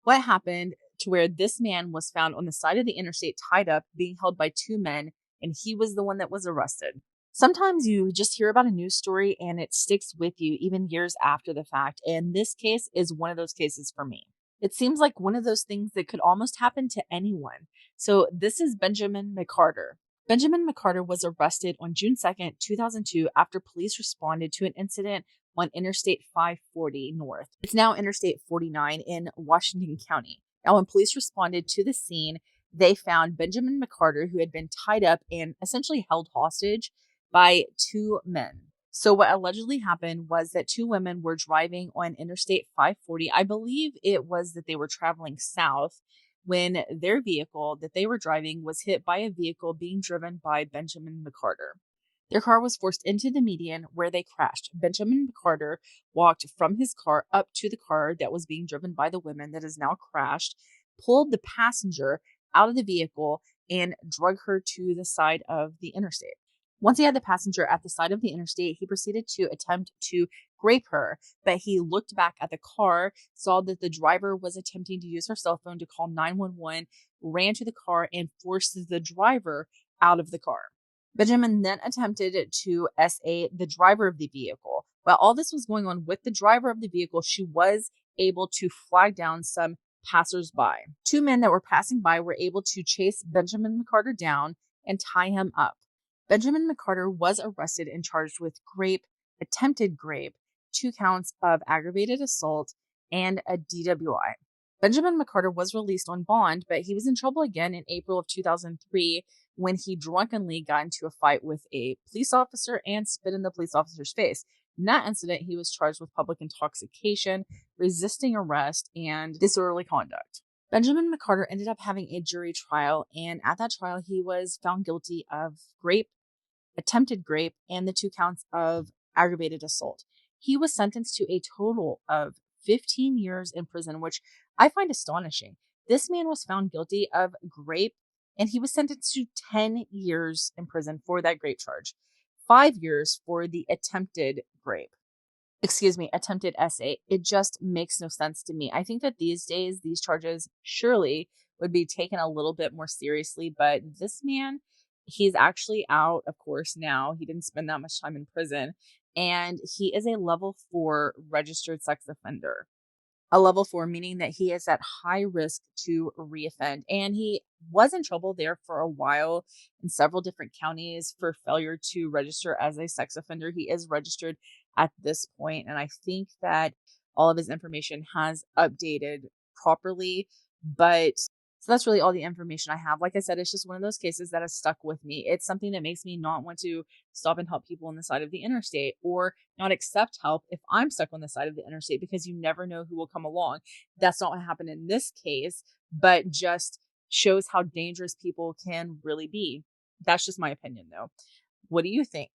What happened to where this man was found on the side of the interstate tied up, being held by two men, and he was the one that was arrested. Sometimes you just hear about a news story and it sticks with you even years after the fact. And this case is one of those cases for me. It seems like one of those things that could almost happen to anyone. So, this is Benjamin McCarter. Benjamin McCarter was arrested on June 2nd, 2002, after police responded to an incident on Interstate 540 North. It's now Interstate 49 in Washington County. Now, when police responded to the scene, they found Benjamin McCarter, who had been tied up and essentially held hostage by two men. So, what allegedly happened was that two women were driving on Interstate 540. I believe it was that they were traveling south when their vehicle that they were driving was hit by a vehicle being driven by Benjamin McCarter. Their car was forced into the median where they crashed. Benjamin McCarter walked from his car up to the car that was being driven by the women that is now crashed, pulled the passenger out of the vehicle, and drug her to the side of the interstate. Once he had the passenger at the side of the interstate, he proceeded to attempt to grape her, but he looked back at the car, saw that the driver was attempting to use her cell phone to call 911, ran to the car, and forced the driver out of the car. Benjamin then attempted to SA the driver of the vehicle. While all this was going on with the driver of the vehicle, she was able to flag down some passersby. Two men that were passing by were able to chase Benjamin McCarter down and tie him up. Benjamin McCarter was arrested and charged with grape, attempted grape, 2 counts of aggravated assault, and a DWI. Benjamin McCarter was released on bond, but he was in trouble again in April of 2003 when he drunkenly got into a fight with a police officer and spit in the police officer's face. In that incident, he was charged with public intoxication, resisting arrest, and disorderly conduct. Benjamin McCarter ended up having a jury trial, and at that trial, he was found guilty of grape, attempted grape, and the 2 counts of aggravated assault. He was sentenced to a total of 15 years in prison, which I find astonishing. This man was found guilty of grape, and he was sentenced to 10 years in prison for that grape charge, 5 years for the attempted grape. Attempted SA. It just makes no sense to me. I think that these days, these charges surely would be taken a little bit more seriously, but this man, he's actually out, of course, now. He didn't spend that much time in prison, and he is a level 4 registered sex offender. A level 4, meaning that he is at high risk to reoffend. And he was in trouble there for a while in several different counties for failure to register as a sex offender. He is registered at this point, and I think that all of his information has updated properly. But so that's really all the information I have. Like I said, it's just one of those cases that has stuck with me. It's something that makes me not want to stop and help people on the side of the interstate, or not accept help if I'm stuck on the side of the interstate, because you never know who will come along. That's not what happened in this case, but just shows how dangerous people can really be. That's just my opinion, though. What do you think?